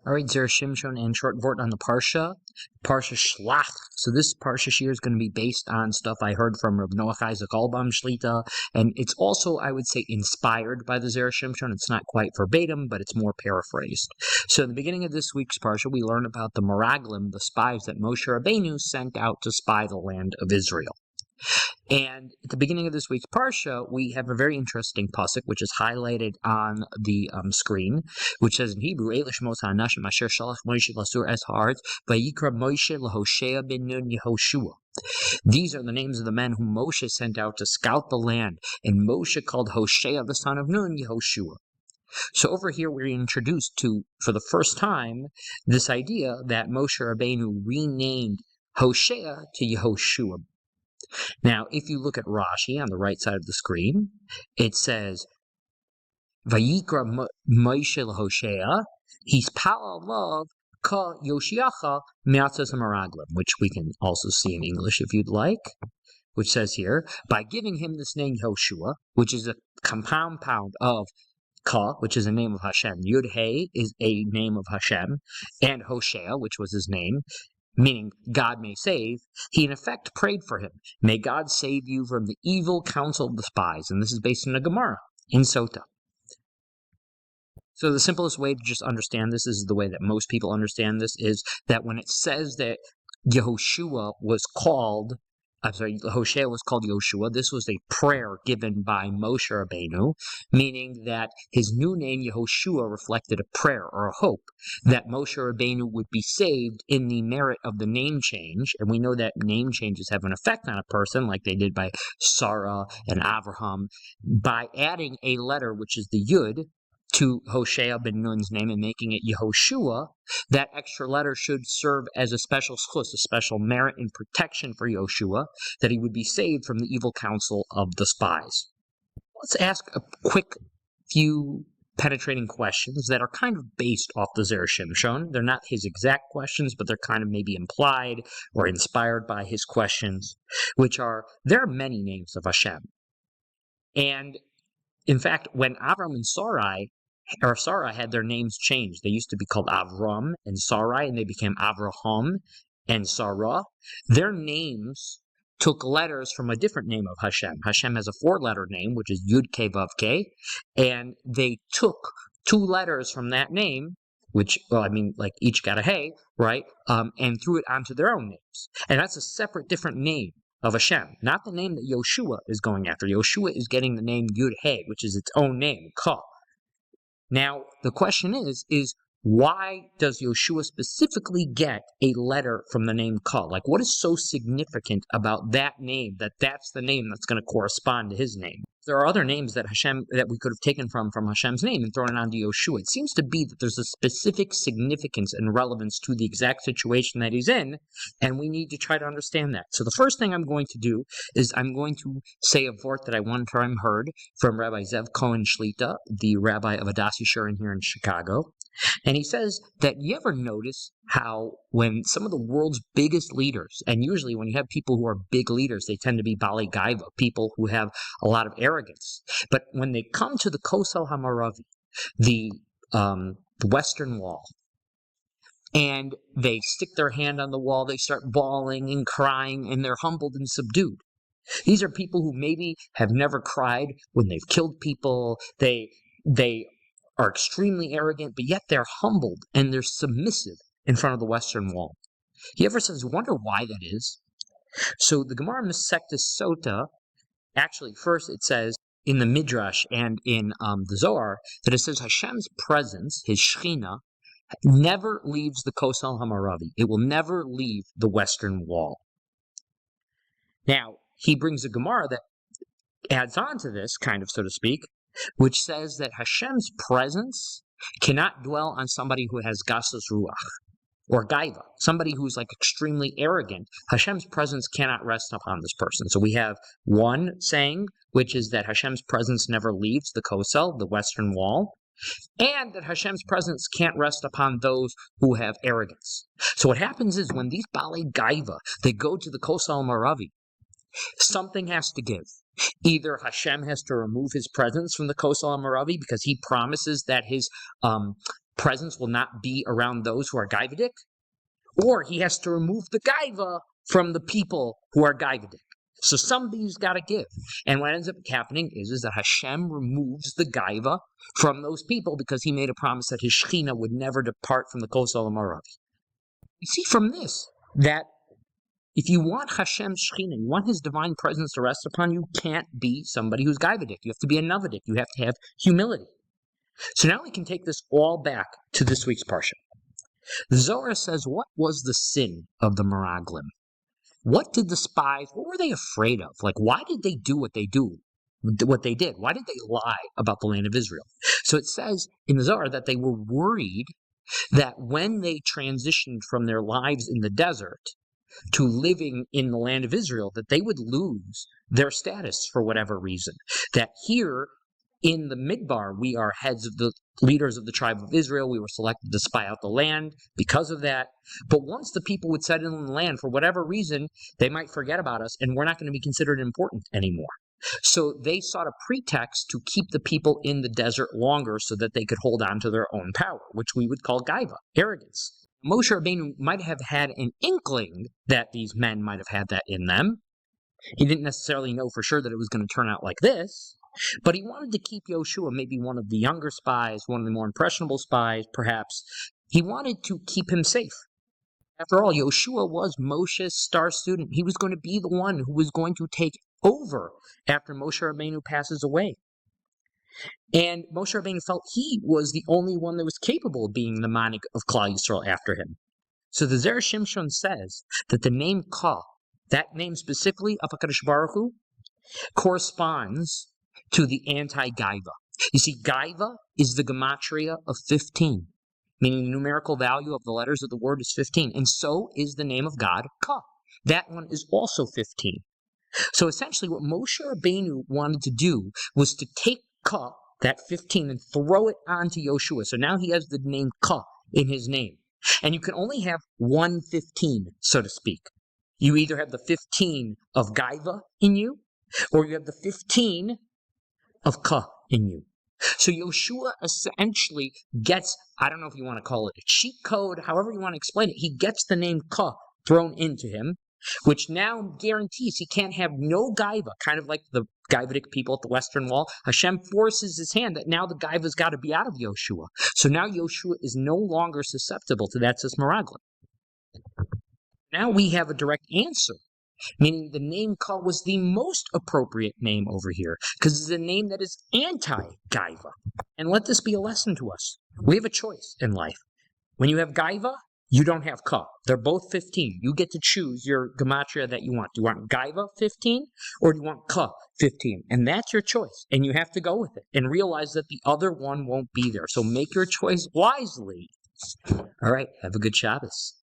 All right, Zera, Shimshon, and short vort on the Parsha Shelach. So this Parsha here is going to be based on stuff I heard from Reb Noach Isaac Albaum Shlita, and it's also, I would say, inspired by the Zera Shimshon. It's not quite verbatim, but it's more paraphrased. So in the beginning of this week's Parsha, we learn about the Meraglim, the spies that Moshe Rabbeinu sent out to spy the land of Israel. And at the beginning of this week's Parsha, we have a very interesting pasuk, which is highlighted on the screen, which says in Hebrew, Eila Shmos HaAnashim Asher Shalach Moshe Lasur Es Haaretz Vayikra Moshe LaHoshea ben Nun Yehoshua. These are the names of the men whom Moshe sent out to scout the land, and Moshe called Hoshea the son of Nun Yehoshua. So over here we're introduced to, for the first time, this idea that Moshe Rabbeinu renamed Hoshea to Yehoshua. Now, if you look at Rashi on the right side of the screen, it says, Vayikra Moshe LaHoshea, he's Palalav Ka Yoshiacha Me'atzos HaMeraglim, which we can also see in English if you'd like, which says here, by giving him this name Yehoshua, which is a compound of Ka, which is a name of Hashem, Yud He is a name of Hashem, and Hoshea, which was his name, meaning God may save, he in effect prayed for him. May God save you from the evil counsel of the spies. And this is based on a Gemara in Sota. So the simplest way to just understand this is the way that most people understand this, is that when it says that Hoshea was called Yoshua, this was a prayer given by Moshe Rabbeinu, meaning that his new name, Yehoshua, reflected a prayer or a hope that Moshe Rabbeinu would be saved in the merit of the name change. And we know that name changes have an effect on a person, like they did by Sarah and Avraham, by adding a letter, which is the Yud, to Hoshea ben Nun's name and making it Yehoshua. That extra letter should serve as a special schus, a special merit and protection for Yehoshua, that he would be saved from the evil counsel of the spies. Let's ask a quick few penetrating questions that are kind of based off the Zera Shimshon. They're not his exact questions, but they're kind of maybe implied or inspired by his questions, which are, there are many names of Hashem. And in fact, when Avram and Sarah had their names changed. They used to be called Avram and Sarai, and they became Avraham and Sarah. Their names took letters from a different name of Hashem. Hashem has a 4-letter name, which is Yud Ke Vav Ke, and they took 2 letters from that name, which, each got a hey, right, and threw it onto their own names. And that's a separate, different name of Hashem, not the name that Yoshua is going after. Yoshua is getting the name Yud He, which is its own name, Ka. Now, the question is why does Yoshua specifically get a letter from the name Ka? Like, what is so significant about that name, that's the name that's going to correspond to his name? There are other names that we could have taken from Hashem's name and thrown it onto Yoshua. It seems to be that there's a specific significance and relevance to the exact situation that he's in, and we need to try to understand that. So the first thing I'm going to do is I'm going to say a vort that I one time heard from Rabbi Zev Cohen Shlita, the rabbi of Adass Yeshurim here in Chicago. And he says that you ever notice how when some of the world's biggest leaders, and usually when you have people who are big leaders, they tend to be Bali Gaiva, people who have a lot of arrogance. But when they come to the Kosel HaMaravi, the Western Wall, and they stick their hand on the wall, they start bawling and crying, and they're humbled and subdued. These are people who maybe have never cried when they've killed people. They are extremely arrogant, but yet they're humbled and they're submissive in front of the Western Wall. He ever says, wonder why that is? So the Gemara Masechtas Sota, actually first it says in the Midrash and in the Zohar, that it says Hashem's presence, his Shechina, never leaves the Kosel HaMaravi. It will never leave the Western Wall. Now, he brings a Gemara that adds on to this, kind of, so to speak, which says that Hashem's presence cannot dwell on somebody who has gasas ruach, or gaiva, somebody who's like extremely arrogant. Hashem's presence cannot rest upon this person. So we have one saying, which is that Hashem's presence never leaves the Kosel, the Western Wall, and that Hashem's presence can't rest upon those who have arrogance. So what happens is when these Bali Gaiva, they go to the Kosel Maravi, something has to give. Either Hashem has to remove his presence from the Kosel HaMaravi because he promises that his presence will not be around those who are Gaivadik, or he has to remove the Gaiva from the people who are Gaivadik. So somebody's got to give. And what ends up happening is that Hashem removes the Gaiva from those people because he made a promise that his Shekhinah would never depart from the Kos Olam Harav. You see from this that if you want Hashem's Shekhinah, you want his divine presence to rest upon you, can't be somebody who's Gaivadik. You have to be a Navadik. You have to have humility. So now we can take this all back to this week's Parsha. The Zohar says, what was the sin of the Meraglim? What did the spies, what were they afraid of? Like, why did they do what they did? Why did they lie about the land of Israel? So it says in the Zohar that they were worried that when they transitioned from their lives in the desert to living in the land of Israel, that they would lose their status for whatever reason. That here in the Midbar, we are heads of the leaders of the tribe of Israel. We were selected to spy out the land because of that. But once the people would settle in the land, for whatever reason, they might forget about us, and we're not going to be considered important anymore. So they sought a pretext to keep the people in the desert longer so that they could hold on to their own power, which we would call gaiva, arrogance. Moshe Rabbeinu might have had an inkling that these men might have had that in them. He didn't necessarily know for sure that it was going to turn out like this. But he wanted to keep Yoshua, maybe one of the younger spies, one of the more impressionable spies, perhaps. He wanted to keep him safe. After all, Yoshua was Moshe's star student. He was going to be the one who was going to take over after Moshe Rabbeinu passes away. And Moshe Rabbeinu felt he was the only one that was capable of being the manik of Klal Yisrael after him. So the Zera Shimshon says that the name Ka, that name specifically of HaKadosh Baruch Hu, corresponds to the anti-Gaiva. You see, Gaiva is the gematria of 15, meaning the numerical value of the letters of the word is 15, and so is the name of God, Ka. That one is also 15. So essentially what Moshe Rabbeinu wanted to do was to take Ka, that 15, and throw it onto Yoshua. So now he has the name Ka in his name. And you can only have one 15, so to speak. You either have the 15 of Gaiva in you, or you have the 15 of Ka in you. So Yoshua essentially gets, I don't know if you want to call it a cheat code, however you want to explain it, he gets the name Ka thrown into him, which now guarantees he can't have no Gaiva, kind of like the Gaivadik people at the Western Wall. Hashem forces his hand that now the Gaiva's got to be out of Yoshua. So now Yoshua is no longer susceptible to that sis Meraglim. Now we have a direct answer, meaning the name Ka was the most appropriate name over here, because it's a name that is anti-Gaiva. And let this be a lesson to us. We have a choice in life. When you have Gaiva, you don't have Ka. They're both 15. You get to choose your gematria that you want. Do you want Gaiva 15 or do you want Ka 15? And that's your choice. And you have to go with it and realize that the other one won't be there. So make your choice wisely. All right. Have a good Shabbos.